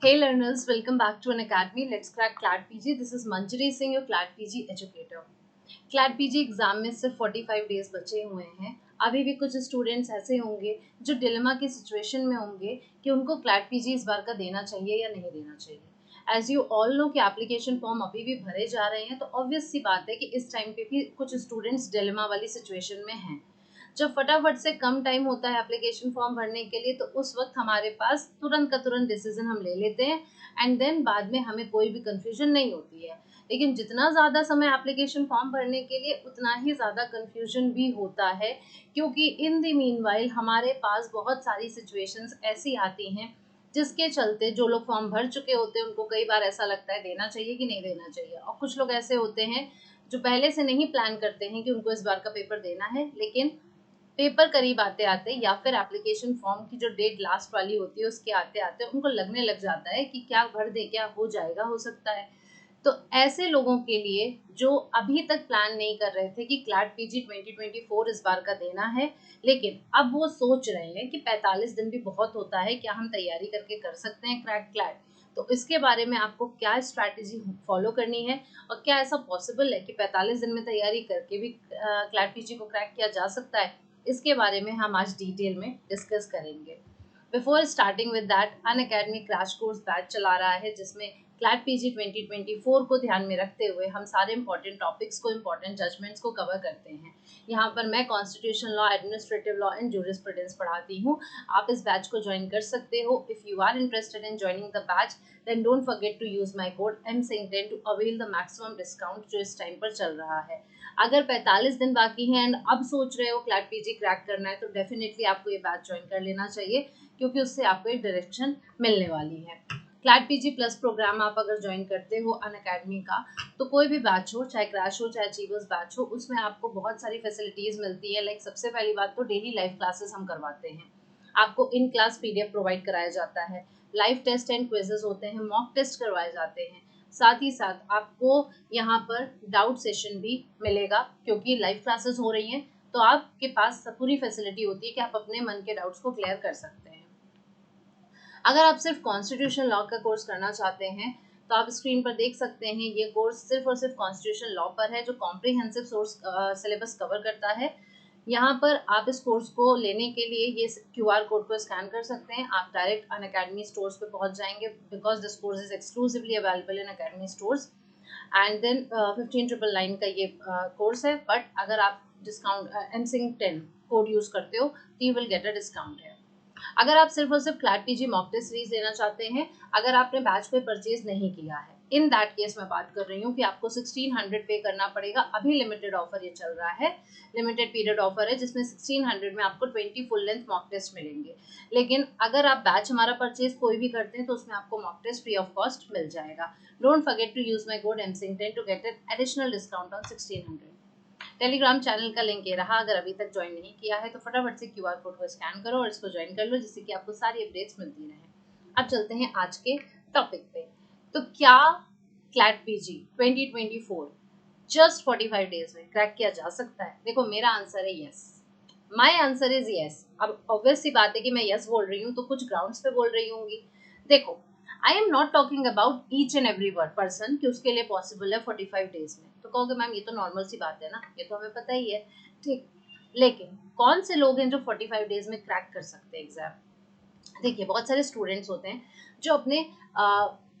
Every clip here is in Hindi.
Hey learners, welcome back to an academy. Let's crack CLAT PG. This is Manjari Singh, your CLAT PG educator. CLAT PG exam में सिर्फ 45 डेज बचे हुए हैं. अभी भी कुछ स्टूडेंट्स ऐसे होंगे जो डिलेमा की सिचुएशन में होंगे कि उनको CLAT PG इस बार का देना चाहिए या नहीं देना चाहिए. एज यू ऑल नो कि एप्लीकेशन फॉर्म अभी भी भरे जा रहे हैं, तो ऑब्वियस सी बात है कि इस टाइम पे भी कुछ स्टूडेंट्स डिलेमा वाली सिचुएशन में हैं. जब फटाफट से कम टाइम होता है एप्लीकेशन फॉर्म भरने के लिए, तो उस वक्त हमारे पास तुरंत का तुरंत डिसीजन हम ले लेते हैं एंड देन बाद में हमें कोई भी कंफ्यूजन नहीं होती है. लेकिन जितना ज़्यादा समय एप्लीकेशन फॉर्म भरने के लिए, उतना ही ज़्यादा कंफ्यूजन भी होता है, क्योंकि इन द मीनवाइल हमारे पास बहुत सारी सिचुएशंस ऐसी आती हैं जिसके चलते जो लोग फॉर्म भर चुके होते हैं उनको कई बार ऐसा लगता है देना चाहिए कि नहीं देना चाहिए, और कुछ लोग ऐसे होते हैं जो पहले से नहीं प्लान करते हैं कि उनको इस बार का पेपर देना है, लेकिन पेपर करीब आते आते या फिर एप्लीकेशन फॉर्म की जो डेट लास्ट वाली होती है उसके आते आते उनको लगने लग जाता है कि क्या भर दे, क्या हो जाएगा, हो सकता है. तो ऐसे लोगों के लिए जो अभी तक प्लान नहीं कर रहे थे कि क्लैट पीजी 2024 इस बार का देना है, लेकिन अब वो सोच रहे हैं कि 45 दिन भी बहुत होता है, क्या हम तैयारी करके कर सकते हैं क्रैक क्लैट, तो इसके बारे में आपको क्या स्ट्रैटेजी फॉलो करनी है और क्या ऐसा पॉसिबल है कि 45 दिन में तैयारी करके भी क्लैट पीजी को क्रैक किया जा सकता है, इसके बारे में हम आज डिटेल में डिस्कस करेंगे. Before starting with that, Unacademy crash course batch चला रहा है जिसमें क्लैट पीजी 2024 को ध्यान में रखते हुए हम सारे इंपॉर्टेंट टॉपिक्स को, इंपॉर्टेंट जजमेंट्स को कवर करते हैं. यहाँ पर मैं constitution law, administrative law and jurisprudence पढ़ाती हूँ. आप इस बैच को ज्वाइन कर सकते हो. If you are interested in joining the batch, then don't forget to use my code MSING10 to avail the maximum discount जो इस टाइम पर चल रहा है. अगर 45 दिन बाकी हैं एंड अब सोच रहे हो क्लैट पीजी क्रैक करना है, तो डेफिनेटली आपको ये बैच ज्वाइन कर लेना चाहिए, क्योंकि उससे आपको एक डायरेक्शन मिलने वाली है. क्लैट पीजी प्लस प्रोग्राम आप अगर ज्वाइन करते हो अन अकेडमी का, तो कोई भी बैच हो, चाहे क्रैश हो चाहे अचीवर्स बैच हो, उसमें आपको बहुत सारी फैसिलिटीज़ मिलती है. लाइक सबसे पहली बात तो डेली लाइव क्लासेस हम करवाते हैं. आपको इन क्लास PDF प्रोवाइड कराया जाता है. लाइव टेस्ट एंड क्विजेज होते हैं, मॉक टेस्ट करवाए जाते हैं. साथ ही साथ आपको यहाँ पर डाउट सेशन भी मिलेगा, क्योंकि लाइव क्लासेस हो रही हैं, तो आपके पास पूरी फैसिलिटी होती है कि आप अपने मन के डाउट्स को क्लियर कर सकते हैं. अगर आप सिर्फ कॉन्स्टिट्यूशन लॉ का कोर्स करना चाहते हैं, तो आप स्क्रीन पर देख सकते हैं ये कोर्स सिर्फ और सिर्फ कॉन्स्टिट्यूशन लॉ पर है, जो कॉम्प्रिहेंसिव सोर्स सिलेबस कवर करता है. यहाँ पर आप इस कोर्स को लेने के लिए ये QR कोड को स्कैन कर सकते हैं. आप डायरेक्ट अन अकेडमी स्टोर्स पे पहुँच जाएंगे, because this course is exclusively available in academy stores. And then 15,999 का ये कोर्स है. बट अगर आप डिस्काउंट MSING10 कोड यूज़ करते हो, तो you will get a discount है. अगर आप सिर्फ और सिर्फ CLAT PG mock test series लेना चाहते हैं, अगर आपने बैच कोई परचेज नहीं किया है, इन दैट केस मैं बात कर रही हूँ कि आपको 1600 पे करना पड़ेगा. अभी लिमिटेड ऑफर ये चल रहा है, लिमिटेड पीरियड ऑफर है, जिसमें 1600 में आपको 20 फुल लेंथ मॉक टेस्ट मिलेंगे. लेकिन अगर आप बैच हमारा परचेज कोई भी करते हैं, तो उसमें आपको mock test free of cost मिल जाएगा. Don't forget to use my code MSING10 to get an additional discount on 1600. Telegram channel का लिंक ये रहा. अगर अभी तक ज्वाइन नहीं किया है, तो फटाफट से QR कोड को स्कैन करो और इसको ज्वाइन कर लो, जिससे कि आपको सारी अपडेट्स मिलती रहें. अब चलते हैं आज के टॉपिक पे. तो क्या क्लैट पीजी 2024 जस्ट 45 डेज में क्रैक किया जा सकता है? देखो, मेरा आंसर है yes. My answer is yes. अब ऑब्वियस सी बात है कि मैं यस बोल रही हूँ, तो कुछ ग्राउंड्स पे बोल रही होंगी. देखो, I am not talking about each and every person कि उसके लिए पॉसिबल है 45 डेज में. तो कहोगे मैम ये तो नॉर्मल सी बात है ना, ये तो हमें पता ही है. ठीक, लेकिन कौन से लोग हैं जो 45 डेज में क्रैक कर सकते हैं एग्जाम? देखिए, बहुत सारे स्टूडेंट्स होते हैं जो अपने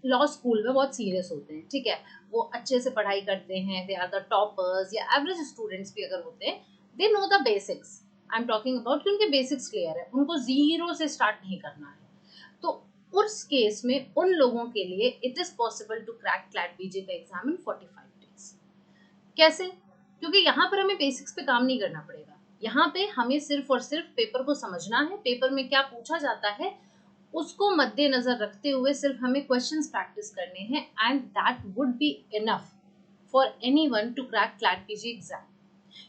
लॉ स्कूल में बहुत सीरियस होते हैं. ठीक है, वो अच्छे से पढ़ाई करते हैं, दे आर द टॉपर्स, या एवरेज स्टूडेंट्स भी अगर होते हैं, they know the basics. I am talking about कि उनके बेसिक्स क्लियर है, उनको जीरो से स्टार्ट नहीं करना है. तो उस केस में उन लोगों के लिए it is possible to crack CLAT PG का एग्जाम इन 45 डेज. कैसे? क्योंकि यहाँ पर हमें बेसिक्स पे काम नहीं करना पड़ेगा. यहाँ पे हमें सिर्फ और सिर्फ पेपर को समझना है, पेपर में क्या पूछा जाता है उसको मद्देनजर रखते हुए सिर्फ हमें क्वेश्चंस प्रैक्टिस करने हैं, and that would be enough for anyone to crack CLAT PG exam.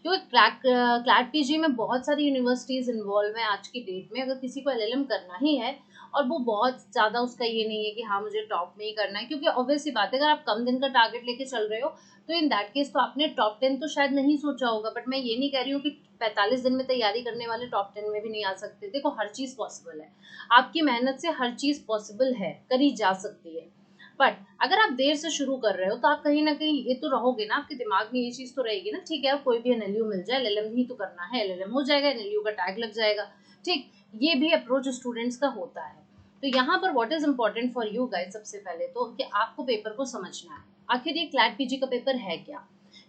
क्योंकि क्लैट पीजी में बहुत सारी यूनिवर्सिटीज इन्वॉल्व हैं आज की डेट में। अगर किसी को एलएलएम करना ही है और वो बहुत ज़्यादा उसका ये नहीं है कि हाँ मुझे टॉप में ही करना है, क्योंकि ऑब्वियस सी बात है अगर आप कम दिन का टारगेट लेके चल रहे हो तो इन दैट केस तो आपने टॉप 10 तो शायद नहीं सोचा होगा। बट मैं ये नहीं कह रही हूँ कि 45 दिन में तैयारी करने वाले टॉप 10 में भी नहीं आ सकते। देखो हर चीज़ पॉसिबल है, आपकी मेहनत से हर चीज़ पॉसिबल है, करी जा सकती है। बट अगर आप देर से शुरू कर रहे हो तो आप कहीं ना कहीं ये तो रहोगे ना, आपके दिमाग में ये चीज़ तो रहेगी ना, ठीक है कोई भी एनएलयू मिल जाए, एलएलएम ही तो करना है, एलएलएम हो जाएगा, एनएलयू का टैग लग जाएगा। ठीक, ये भी अप्रोच स्टूडेंट्स का होता है। तो यहाँ पर what is important for you guys, सबसे पहले तो कि आपको पेपर को समझना है। आखिर ये क्लैट पीजी का पेपर है क्या?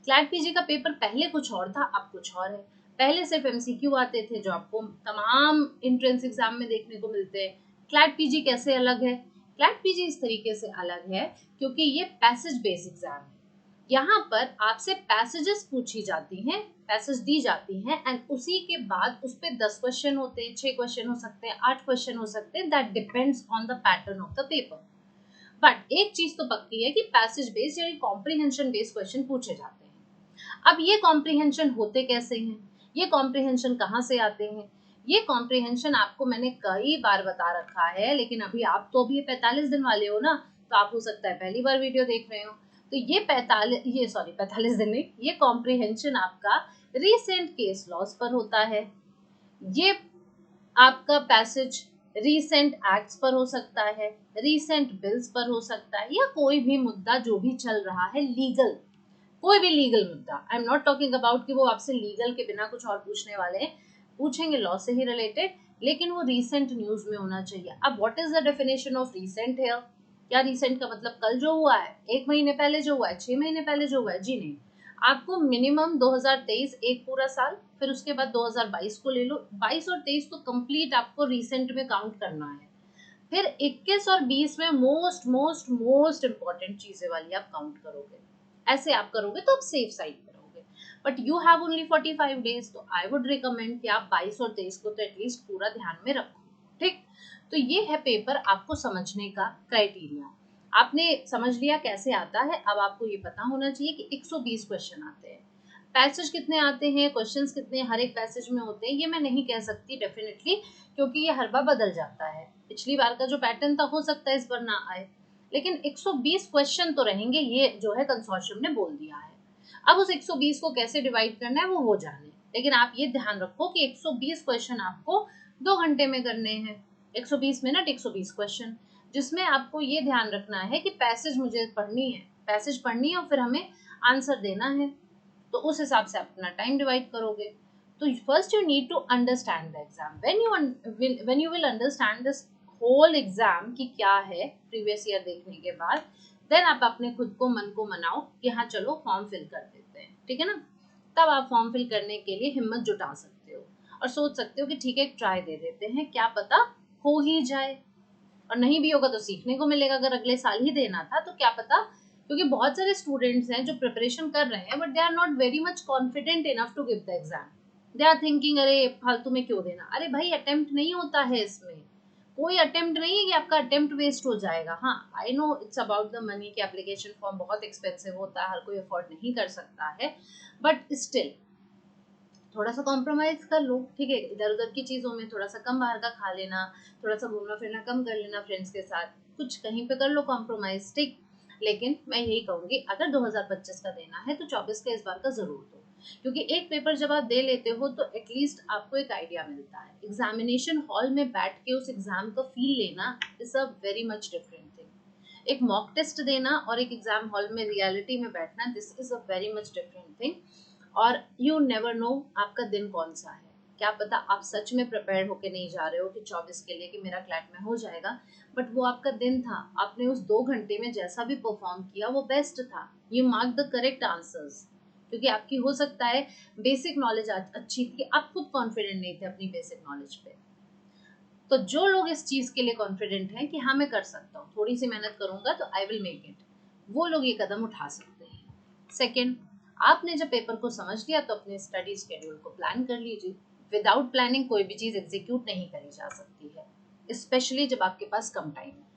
क्लैट पीजी का पेपर पहले कुछ और था, अब कुछ और है। पहले सिर्फ एमसीक्यू आते थे जो आपको तमाम एंट्रेंस एग्जाम में देखने को मिलते हैं। क्लैट पीजी कैसे अलग है? क्लैट पीजी इस तरीके से अलग है क्योंकि ये पैसेज बेस्ड एग्जाम है। यहाँ पर आपसे पैसेजेस पूछी जाती हैं, पैसेज दी जाती हैं, एंड उसी के बाद उस पर 10 क्वेश्चन होते हैं, 6 क्वेश्चन हो सकते हैं, 8 क्वेश्चन हो सकते हैं, that depends on the pattern of the paper. But एक चीज तो पक्की है कि पैसेज बेस्ड यानी कॉम्प्रिहेंशन बेस्ड क्वेश्चन पूछे जाते हैं। अब ये कॉम्प्रिहेंशन होते कैसे हैं, ये कॉम्प्रिहेंशन कहाँ से आते हैं? ये कॉम्प्रिहेंशन आपको मैंने कई बार बता रखा है, लेकिन अभी आप तो अभी 45 दिन वाले हो ना, तो आप हो सकता है पहली बार वीडियो देख रहे हो। तो ये 45 दिन नहीं, ये कॉम्प्रिहेंशन आपका रीसेंट केस लॉस पर होता है। ये आपका पैसेज रीसेंट एक्ट्स पर हो सकता है, रीसेंट बिल्स पर हो सकता है, या कोई भी मुद्दा जो भी चल रहा है लीगल, कोई भी लीगल मुद्दा। I am not talking about कि वो आपसे लीगल के बिना कुछ और पूछने वाले हैं, पूछेंगे लॉ से ही रिलेटेड, लेकिन वो रीसेंट न्यूज में होना चाहिए। अब what is the definition of recent है? क्या रीसेंट का मतलब कल जो हुआ है, 1 महीने पहले जो हुआ है, 6 महीने पहले जो हुआ है? जी नहीं, आपको मिनिमम 2023 एक पूरा साल, फिर उसके बाद 2022 को ले लो, 22 और 23 तो कंप्लीट आपको रीसेंट में काउंट करना है। फिर 21 और 20 में मोस्ट मोस्ट मोस्ट इंपॉर्टेंट चीजें वाली आप काउंट करोगे। ऐसे आप करोगे तो आप सेफ साइड पे रहोगे। But you have only 45 days, तो आई वुड रिकमेंड कि आप 22 और 23 को तो एटलीस्ट पूरा ध्यान में रखो। ठीक, तो ये है पेपर आपको समझने का क्राइटेरिया। आपने समझ लिया कैसे आता है, अब आपको ये पता होना चाहिए कि 120 क्वेश्चन आते हैं। पैसेज कितने आते हैं, क्वेश्चंस कितने हर एक पैसेज में होते हैं, ये मैं नहीं कह सकती डेफिनेटली, क्योंकि ये हर बार बदल जाता है। पिछली बार का जो पैटर्न था हो सकता है इस बार ना आए, लेकिन 120 क्वेश्चन तो रहेंगे, ये जो है कंसोर्शियम ने बोल दिया है। अब उस 120 को कैसे डिवाइड करना है वो जाने, लेकिन आप ये ध्यान रखो कि 120 क्वेश्चन आपको 2 घंटे में करने हैं। 120 मिनट 120 क्वेश्चन, जिसमें आपको ये ध्यान रखना है कि पैसेज मुझे पढ़नी है, पैसेज पढ़नी है और फिर हमें आंसर देना है, तो उस हिसाब से आप अपना टाइम डिवाइड करोगे। तो first you need to understand the exam. When you will understand this whole exam कि क्या है प्रीवियस ईयर देखने के बाद, देन आप अपने खुद को मन को मनाओ कि हाँ चलो फॉर्म फिल कर देते हैं, ठीक है ना। तब आप फॉर्म फिल करने के लिए हिम्मत जुटा सकते हो और सोच सकते हो कि ठीक है एक ट्राई दे देते हैं, क्या पता हो ही जाए, और नहीं भी होगा तो सीखने को मिलेगा। अगर अगले साल ही देना था तो क्या पता, क्योंकि बहुत सारे स्टूडेंट्स हैं जो प्रिपरेशन कर रहे हैं but they are not very much confident enough to give the exam. They are thinking अरे फालतू में क्यों देना, अरे भाई अटेम्प्ट नहीं होता है इसमें, कोई अटेम्प्ट नहीं है कि आपका अटेम्प्ट वेस्ट हो जाएगा। हाँ I know it's about the money कि एप्लीकेशन फॉर्म बहुत एक्सपेंसिव होता है, हर कोई अफोर्ड नहीं कर सकता है, बट स्टिल थोड़ा सा कॉम्प्रोमाइज कर लो, ठीक है। इधर उधर की चीज़ों में थोड़ा सा कम बाहर का खा लेना, थोड़ा सा घूमना फिरना कम कर लेना फ्रेंड्स के साथ, कुछ कहीं पे कर लो कॉम्प्रोमाइज, ठीक। लेकिन मैं यही कहूँगी अगर 2025 का देना है तो 24 का इस बार का ज़रूर दो, क्योंकि एक पेपर जब आप दे लेते हो तो एटलीस्ट आपको एक आइडिया मिलता है। एग्जामिनेशन हॉल में बैठ के उस एग्जाम का फील लेना is a very much different thing. एक मॉक टेस्ट देना और एक एग्जाम हॉल में रियलिटी में बैठना, this is a very much different thing. और यू नेवर नो आपका दिन कौन सा है, क्या पता आप सच में प्रिपेयर होके नहीं जा रहे हो कि 24 के लिए कि मेरा क्लैट में हो जाएगा, बट वो आपका दिन था, आपने उस 2 घंटे में जैसा भी परफॉर्म किया वो बेस्ट था। You mark the correct answers, क्योंकि आपकी हो सकता है बेसिक नॉलेज अच्छी थी, आप खुद कॉन्फिडेंट नहीं थे अपनी बेसिक नॉलेज पे। तो जो लोग इस चीज के लिए कॉन्फिडेंट हैं कि हाँ मैं कर सकता हूँ, थोड़ी सी मेहनत करूंगा तो आई विल मेक इट, वो लोग ये कदम उठा सकते हैं। सेकेंड, आपने जब पेपर को समझ लिया तो अपने स्टडी शेड्यूल को प्लान कर लीजिए। विदाउट प्लानिंग कोई भी चीज़ एग्जीक्यूट नहीं करी जा सकती है, स्पेशली जब आपके पास कम टाइम है।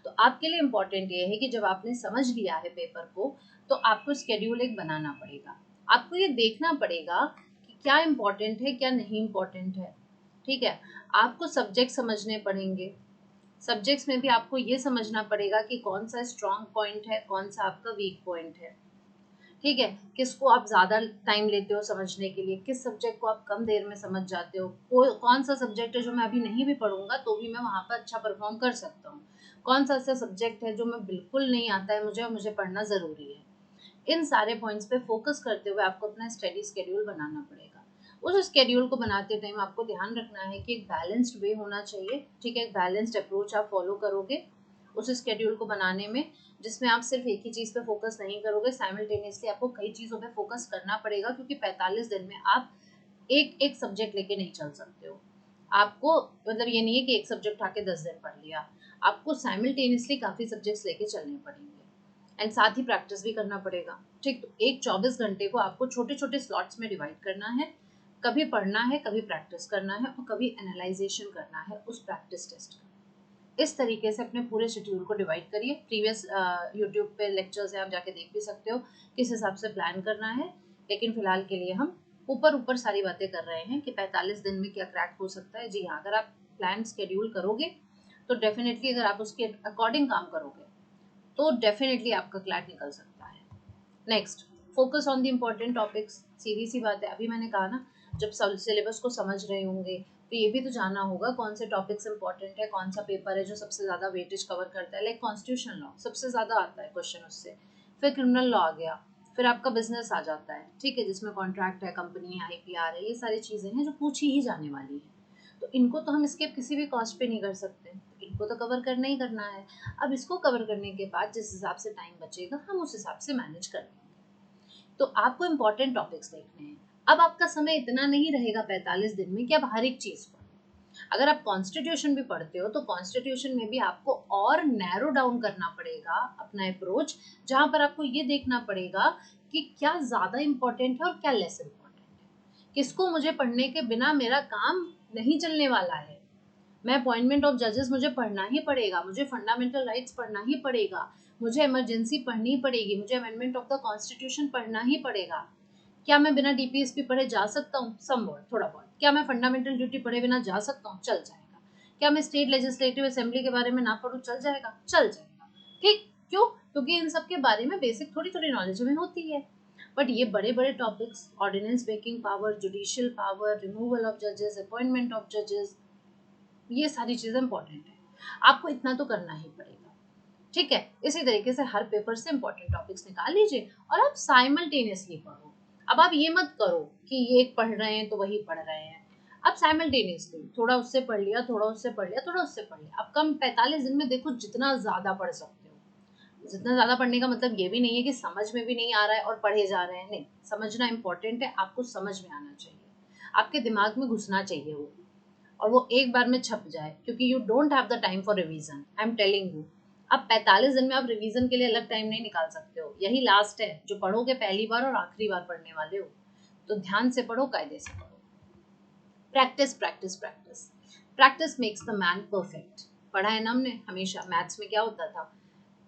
तो आपके लिए इम्पोर्टेंट ये है कि जब आपने समझ लिया है पेपर को तो आपको स्केड्यूल एक बनाना पड़ेगा। आपको ये देखना पड़ेगा कि क्या इम्पोर्टेंट है क्या नहीं इम्पोर्टेंट है। ठीक है, आपको सब्जेक्ट समझने पड़ेंगे। सब्जेक्ट्स में भी आपको ये समझना पड़ेगा कि कौन सा स्ट्रॉन्ग पॉइंट है, कौन सा आपका वीक पॉइंट है। ठीक है, किसको आप ज़्यादा टाइम लेते हो समझने के लिए, किस सब्जेक्ट को आप कम देर में समझ जाते हो, कौन सा सब्जेक्ट है जो मैं अभी नहीं भी पढ़ूंगा तो भी मैं वहाँ पर अच्छा परफॉर्म कर सकता हूँ, कौन सा ऐसा सब्जेक्ट है जो मैं बिल्कुल नहीं आता है मुझे और मुझे पढ़ना ज़रूरी है। इन सारे पॉइंट्स पे फोकस करते हुए आपको अपना स्टडी स्केड्यूल बनाना पड़ेगा। उस स्केड्यूल को बनाते टाइम आपको ध्यान रखना है कि एक बैलेंस्ड वे होना चाहिए। ठीक है, एक बैलेंस्ड अप्रोच आप फॉलो करोगे उस स्केड्यूल को बनाने में, जिसमें आप सिर्फ एक ही चीज़ पे फोकस नहीं करोगे, साइमल्टेनियसली आपको कई चीज़ों पे फोकस करना पड़ेगा, क्योंकि 45 दिन में आप एक एक सब्जेक्ट लेके नहीं चल सकते हो। आपको मतलब ये नहीं है कि एक सब्जेक्ट आके 10 दिन पढ़ लिया, आपको साइमल्टेनियसली काफ़ी सब्जेक्ट्स लेके चलने पड़ेंगे एंड साथ ही प्रैक्टिस भी करना पड़ेगा। ठीक, तो एक 24 घंटे को आपको छोटे छोटे स्लॉट्स में डिवाइड करना है। कभी पढ़ना है, कभी प्रैक्टिस करना है और कभी एनालाइजेशन करना है उस प्रैक्टिस टेस्ट का। इस तरीके से अपने पूरे शेड्यूल को डिवाइड करिए। प्रीवियस यूट्यूब पे लेक्चर्स है, आप जाके देख भी सकते हो किस हिसाब से प्लान करना है। लेकिन फिलहाल के लिए हम ऊपर ऊपर सारी बातें कर रहे हैं कि 45 दिन में क्या क्रैक हो सकता है। जी हाँ, अगर आप प्लान शेड्यूल करोगे तो डेफिनेटली, अगर आप उसके अकॉर्डिंग काम करोगे तो डेफिनेटली आपका क्लैट निकल सकता है। Next, focus on the important topics. सीधी सी बात है, अभी मैंने कहा ना, जब सिलेबस को समझ रहे होंगे तो ये भी तो जानना होगा कौन से टॉपिक्स इंपॉर्टेंट है, कौन सा पेपर है जो सबसे ज़्यादा वेटेज कवर करता है। लाइक कॉन्स्टिट्यूशन लॉ सबसे ज़्यादा आता है क्वेश्चन उससे, फिर क्रिमिनल लॉ आ गया, फिर आपका बिजनेस आ जाता है। ठीक है, जिसमें कॉन्ट्रैक्ट है, कंपनी है, IPR है, ये सारी चीज़ें हैं जो पूछी ही जाने वाली हैं। तो इनको तो हम स्किप किसी भी कॉस्ट पे नहीं कर सकते, इनको तो कवर करना ही करना है। अब इसको कवर करने के बाद जिस हिसाब से टाइम बचेगा हम उस हिसाब से मैनेज कर लेंगे। तो आपको इम्पोर्टेंट टॉपिक्स देखने हैं। अब आपका समय इतना नहीं रहेगा 45 दिन में कि आप हर एक चीज़ पढ़ो। अगर आप कॉन्स्टिट्यूशन भी पढ़ते हो तो कॉन्स्टिट्यूशन में भी आपको और नैरो डाउन करना पड़ेगा अपना अप्रोच, जहाँ पर आपको ये देखना पड़ेगा कि क्या ज़्यादा इम्पोर्टेंट है और क्या लेस इम्पोर्टेंट है, किसको मुझे पढ़ने के बिना मेरा काम नहीं चलने वाला है। मैं अपॉइंटमेंट ऑफ जजेस मुझे पढ़ना ही पड़ेगा, मुझे फंडामेंटल राइट्स पढ़ना ही पड़ेगा, मुझे इमरजेंसी पढ़नी पड़ेगी, मुझे अमेंडमेंट ऑफ द कॉन्स्टिट्यूशन पढ़ना ही पड़ेगा। क्या मैं बिना DPSP पढ़े जा सकता हूँ? समवॉट, थोड़ा बहुत। क्या मैं फंडामेंटल ड्यूटी पढ़े बिना जा सकता हूँ? चल जाएगा। क्या मैं स्टेट लेजिस्लेटिव असेंबली के बारे में ना पढ़ूँ? चल जाएगा, चल जाएगा। ठीक, क्यों? क्योंकि इन सब के बारे में बेसिक थोड़ी थोड़ी नॉलेज हमें होती है। बट ये बड़े बड़े topics, ordinance making power, judicial power, removal of जजेस, अपॉइंटमेंट ऑफ जजेस, ये सारी चीज़ें इंपॉर्टेंट है, आपको इतना तो करना ही पड़ेगा। ठीक है, इसी तरीके से हर पेपर से इंपॉर्टेंट टॉपिक्स निकाल लीजिए और आप साइमल्टेनियसली पढ़ो। अब आप ये मत करो कि ये एक पढ़ रहे हैं तो वही पढ़ रहे हैं। आप साइमल्टेनियसली थोड़ा उससे पढ़ लिया, थोड़ा उससे पढ़ लिया, थोड़ा उससे पढ़ लिया। आप कम 45 दिन में देखो जितना ज़्यादा पढ़ सकते हो। जितना ज़्यादा पढ़ने का मतलब ये भी नहीं है कि समझ में भी नहीं आ रहा है और पढ़े जा रहे हैं, नहीं। समझना इंपॉर्टेंट है, आपको समझ में आना चाहिए, आपके दिमाग में घुसना चाहिए वो, और वो एक बार में छप जाए, क्योंकि you don't have the time for revision. I am telling you, अब 45 दिन में आप रिवीजन के लिए अलग टाइम नहीं निकाल सकते हो। यही लास्ट है जो पढ़ोगे पहली बार और आखिरी बार पढ़ने वाले हो। तो ध्यान से पढ़ो, कायदे से पढ़ो। Practice practice practice, practice makes the man perfect. पढ़ा है ना हमने हमेशा। मैथ्स में क्या होता था,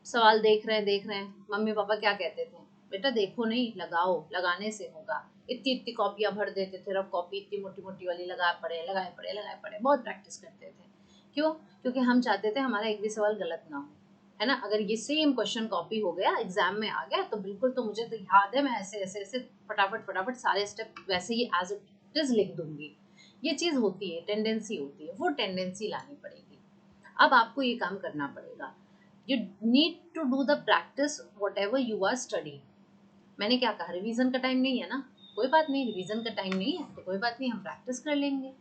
सवाल देख रहे हैं, मम्मी पापा क्या कहते थे, बेटा देखो नहीं, लगाओ, लगाने से होगा। इतनी इतनी कॉपियां भर देते थे, रफ कॉपी इतनी मोटी मोटी वाली, लगाए पड़े लगाए पड़े लगाए पड़े, बहुत प्रैक्टिस करते थे। क्यों? क्योंकि हम चाहते थे हमारा एक भी सवाल गलत ना हो, है ना। अगर ये सेम क्वेश्चन कॉपी हो गया, एग्जाम में आ गया, तो बिल्कुल, तो मुझे तो याद है, मैं ऐसे ऐसे ऐसे फटाफट फटाफट सारे स्टेप वैसे ही एज इट इज लिख दूंगी। ये चीज होती है, टेंडेंसी होती है, वो टेंडेंसी लानी पड़ेगी। अब आपको ये काम करना पड़ेगा। You need to do the practice whatever you are studying। मैंने क्या कहा, रिवीजन का टाइम नहीं है ना, कोई बात नहीं, रिवीजन का टाइम नहीं है तो कोई बात नहीं, हम प्रैक्टिस कर लेंगे।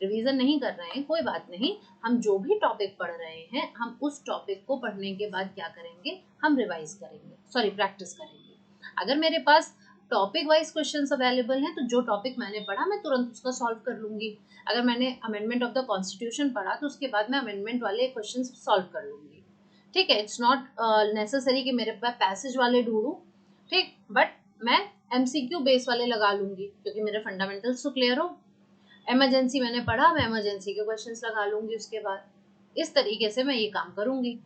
रिवीजन नहीं कर रहे हैं, कोई बात नहीं, हम जो भी टॉपिक पढ़ रहे हैं, हम उस टॉपिक को पढ़ने के बाद क्या करेंगे, हम रिवाइज करेंगे, सॉरी प्रैक्टिस करेंगे। अगर मेरे पास टॉपिक वाइज क्वेश्चंस अवेलेबल हैं तो जो टॉपिक मैंने पढ़ा मैं तुरंत उसका सॉल्व कर लूंगी। अगर मैंने अमेंडमेंट ऑफ द कॉन्स्टिट्यूशन पढ़ा तो उसके बाद मैं अमेंडमेंट वाले क्वेश्चन सॉल्व कर लूंगी। ठीक है, इट्स नॉट नेसेसरी कि मेरे पास पैसेज वाले ढूंढूं। ठीक, बट मैं MCQ बेस वाले लगा लूंगी, क्योंकि मेरे फंडामेंटल्स तो क्लियर हो। इमरजेंसी मैंने पढ़ा, मैं इमरजेंसी के क्वेश्चंस लगा लूंगी उसके बाद। इस तरीके से मैं ये काम करूंगी।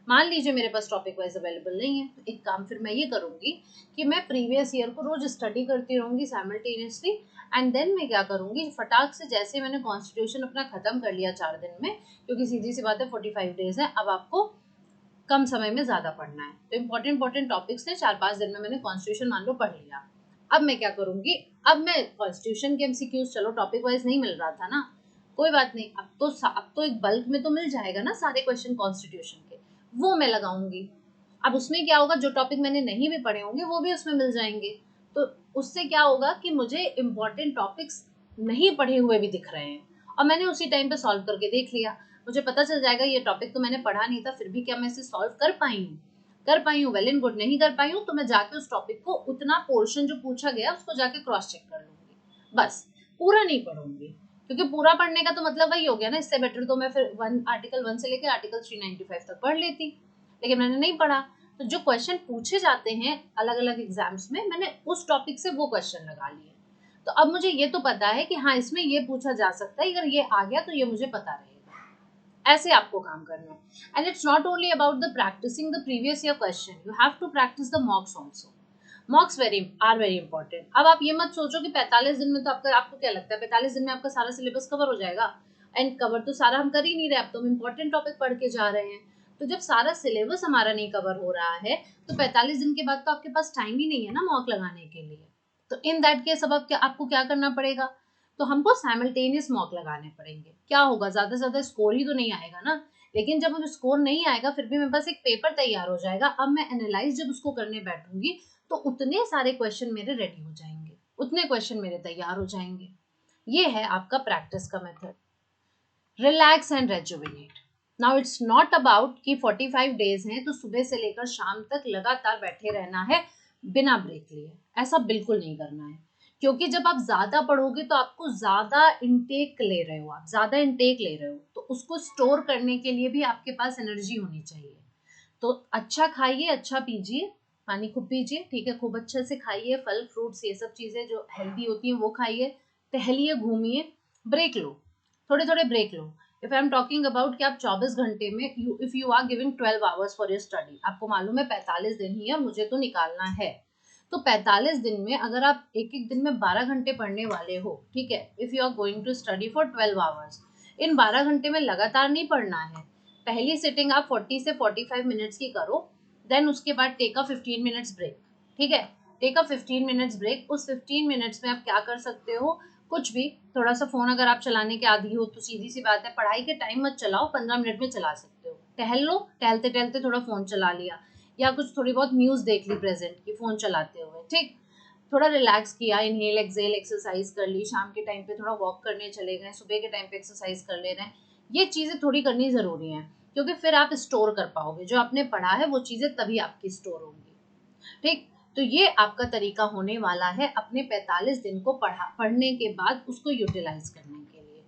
मान लीजिए मेरे पास टॉपिक वाइज अवेलेबल नहीं है, तो एक काम फिर मैं ये करूंगी कि मैं प्रीवियस ईयर को रोज स्टडी करती रहूंगी साइमल्टेनियसली, एंड देन मैं क्या करूंगी, फटाक से जैसे मैंने कॉन्स्टिट्यूशन अपना खत्म कर लिया 4 दिन में, क्योंकि सीधी सी बात है 45 डेज है, अब आपको कम समय में ज्यादा पढ़ना है, तो इंपॉर्टेंट टॉपिक्स थे 4-5 दिन में मैंने कॉन्स्टिट्यूशन मान लो पढ़ लिया। अब मैं क्या करूंगी, अब मैं कॉन्स्टिट्यूशन के एमसीक्यूज, चलो टॉपिक वाइज नहीं मिल रहा था ना, कोई बात नहीं, अब तो एक बल्क में तो मिल जाएगा ना सारे क्वेश्चन कॉन्स्टिट्यूशन के, वो मैं लगाऊंगी। अब उसमें क्या होगा, जो टॉपिक मैंने नहीं भी पढ़े होंगे वो भी उसमें मिल जाएंगे, तो उससे क्या होगा कि मुझे इंपॉर्टेंट टॉपिक्स नहीं पढ़े हुए भी दिख रहे हैं, और मैंने उसी टाइम पे सॉल्व करके देख लिया, मुझे पता चल जाएगा ये टॉपिक तो मैंने पढ़ा नहीं था, फिर भी क्या मैं इसे सॉल्व कर पाई हूँ, वेल एंड गुड, नहीं कर पाई हूँ तो मैं जाके उस टॉपिक को, उतना पोर्शन जो पूछा गया उसको जाके क्रॉस चेक कर लूंगी, बस पूरा नहीं पढ़ूंगी, क्योंकि पूरा पढ़ने का तो मतलब वही हो गया ना, इससे बेटर तो मैं फिर आर्टिकल 1 से लेकर आर्टिकल 395 तक पढ़ लेती, लेकिन मैंने नहीं पढ़ा। तो जो क्वेश्चन पूछे जाते हैं अलग अलग एग्जाम्स में, मैंने उस टॉपिक से वो क्वेश्चन लगा लिए, तो अब मुझे ये तो पता है कि हाँ इसमें ये पूछा जा सकता है, अगर ये आ गया तो ये मुझे पता रहेगा। ऐसे आपको काम करना है, and it's not only about the practicing the previous year question, you have to practice the mocks also. Mocks very important. अब आप ये मत सोचो कि 45 दिन में तो आपको क्या लगता है 45 दिन में आपका सारा सिलेबस कवर हो जाएगा, एंड कवर तो सारा हम कर ही नहीं रहे, अब तो हम इंपॉर्टेंट टॉपिक पढ़ के जा रहे हैं, तो जब सारा सिलेबस हमारा नहीं कवर हो रहा है तो 45 दिन के बाद तो आपके पास टाइम ही नहीं है ना मॉक लगाने के लिए, तो इन दैट केस अब आपको क्या करना पड़ेगा, तो हमको साइमल्टेनियस मॉक लगाने पड़ेंगे। क्या होगा, ज्यादा से ज्यादा स्कोर ही तो नहीं आएगा ना, लेकिन जब हम स्कोर नहीं आएगा फिर भी मेरे पास एक पेपर तैयार हो जाएगा, अब मैं एनालाइज जब उसको करने बैठूंगी तो उतने सारे क्वेश्चन मेरे रेडी हो जाएंगे, उतने क्वेश्चन मेरे तैयार हो जाएंगे। ये है आपका प्रैक्टिस का method. Relax and rejuvenate. Now it's not about कि 45 डेज हैं तो सुबह से लेकर शाम तक लगातार बैठे रहना है बिना ब्रेक लिए, ऐसा बिल्कुल नहीं करना है, क्योंकि जब आप ज्यादा पढ़ोगे तो आपको ज्यादा इनटेक ले रहे हो, आप ज्यादा इनटेक ले रहे हो, तो उसको स्टोर करने के लिए भी आपके पास एनर्जी होनी चाहिए। तो अच्छा खाइए, अच्छा पीजिए, पानी खूब पीजिए, ठीक है, खूब अच्छे से खाइए, फल फ्रूट्स ये सब चीजें जो हेल्दी होती हैं वो खाइए, टहलिए, घूमिए, ब्रेक लो, थोड़े थोड़े ब्रेक लो। If I am talking about कि आप 24 घंटे में if you are giving 12 hours for your study, आपको मालूम है 45 दिन ही है, मुझे तो निकालना है, तो 45 दिन में अगर आप एक एक दिन में 12 घंटे पढ़ने वाले हो, ठीक है, if you are going to study for 12 hours, इन 12 घंटे में लगातार नहीं पढ़ना है, पहली सिटिंग आप 40 से 45 मिनट्स की करो, देन उसके बाद टेक अ 15 मिनट्स ब्रेक, ठीक है, टेक अ 15 मिनट्स ब्रेक, उस 15 मिनट्स में आप क्या कर सकते हो, कुछ भी, थोड़ा सा फोन अगर आप चलाने के आदी हो तो सीधी सी बात है पढ़ाई के टाइम मत चलाओ, 15 मिनट में चला सकते हो, टहल लो, टहलते टहलते थोड़ा फोन चला लिया, या कुछ थोड़ी बहुत न्यूज देख ली प्रेजेंट की फोन चलाते हुए, ठीक, थोड़ा रिलैक्स किया, इनहेल एक्सेल एक्सरसाइज कर ली, शाम के टाइम पे थोड़ा वॉक करने चले गए, सुबह के टाइम पे एक्सरसाइज कर ले रहे हैं, ये चीजें थोड़ी करनी जरूरी है, क्योंकि फिर आप स्टोर कर पाओगे, जो आपने पढ़ा है वो चीजें तभी आपकी स्टोर होंगी, ठीक। तो ये आपका तरीका होने वाला है अपने 45 दिन को पढ़ने के बाद उसको यूटिलाइज करने के लिए।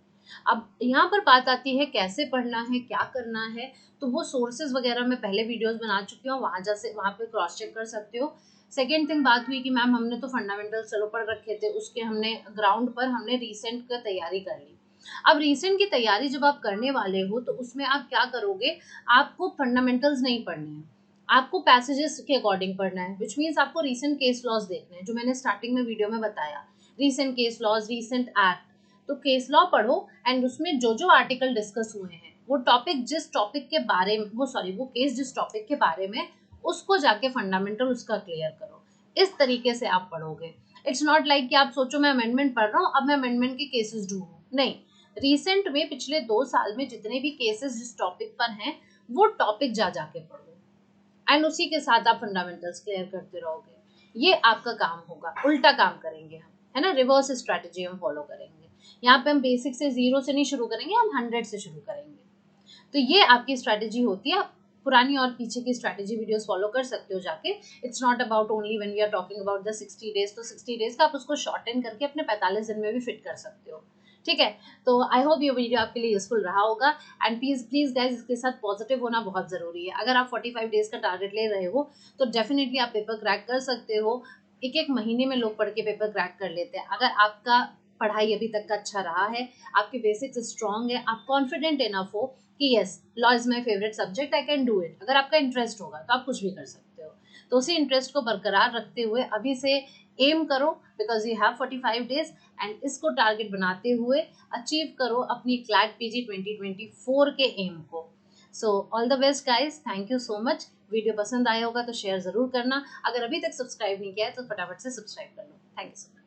अब यहाँ पर बात आती है कैसे पढ़ना है, क्या करना है, तो वो सोर्सेज वगैरह मैं पहले वीडियोस बना चुकी हूँ, वहाँ पे क्रॉस चेक कर सकते हो। सेकेंड थिंग बात हुई कि मैम हमने तो फंडामेंटल्स चलो पढ़ रखे थे, उसके हमने ग्राउंड पर हमने रिसेंट का तैयारी कर ली। अब रिसेंट की तैयारी जब आप करने वाले हो तो उसमें आप क्या करोगे, आपको फंडामेंटल्स नहीं पढ़ने हैं, आपको पैसेजेस के अकॉर्डिंग पढ़ना है, विच मीन्स आपको रीसेंट केस लॉज देखने हैं, जो मैंने स्टार्टिंग में वीडियो में बताया, recent case laws, recent act, तो केस लॉ पढ़ो, एंड उसमें जो जो आर्टिकल डिस्कस हुए हैं, वो टॉपिक जिस टॉपिक के बारे में, वो केस जिस टॉपिक के बारे में, उसको जाके फंडामेंटल उसका क्लियर करो, इस तरीके से आप पढ़ोगे। इट्स नॉट लाइक कि आप सोचो मैं अमेंडमेंट पढ़ रहा हूँ अब मैं अमेंडमेंट के केसेस ढूंढूं, नहीं, रिसेंट में पिछले 2 साल में जितने भी केसेस जिस टॉपिक पर हैं वो टॉपिक जाके पढ़ो, एंड उसी के साथ आप फंडामेंटल्स क्लियर करते रहोगे, ये आपका काम होगा। उल्टा काम करेंगे हम, है ना, रिवर्स स्ट्रेटेजी हम फॉलो करेंगे, यहाँ पे हम बेसिक से 0 से नहीं शुरू करेंगे, हम 100 से शुरू करेंगे, तो ये आपकी स्ट्रेटेजी होती है। आप पुरानी और पीछे की स्ट्रेटेजी वीडियोस फॉलो कर सकते हो जाके। It's not about only when we are talking about the 60 days, तो 60 डेज का आप उसको शॉर्टन करके अपने 45 दिन में भी फिट कर सकते हो, ठीक है। तो आई होप ये वीडियो आपके लिए यूजफुल रहा होगा, एंड प्लीज गाइज इसके साथ पॉजिटिव होना बहुत जरूरी है। अगर आप 45 डेज का टारगेट ले रहे हो तो डेफिनेटली आप पेपर क्रैक कर सकते हो, एक एक महीने में लोग पढ़ के पेपर क्रैक कर लेते हैं। अगर आपका पढ़ाई अभी तक का अच्छा रहा है, आपके बेसिक्स स्ट्रॉन्ग है, आप कॉन्फिडेंट इनफ हो कि yes law is my favourite subject, I can do it. अगर आपका इंटरेस्ट होगा तो आप कुछ भी कर सकते हो। तो उसी इंटरेस्ट को बरकरार रखते हुए अभी से एम करो, because you have 45 days, and इसको टारगेट बनाते हुए अचीव करो अपनी क्लैट पीजी 2024 के एम को। So all the best guys, thank you so much. Video पसंद आया होगा तो शेयर ज़रूर करना। अगर अभी तक सब्सक्राइब नहीं किया है तो फटाफट से सब्सक्राइब कर लो। Thank you so much.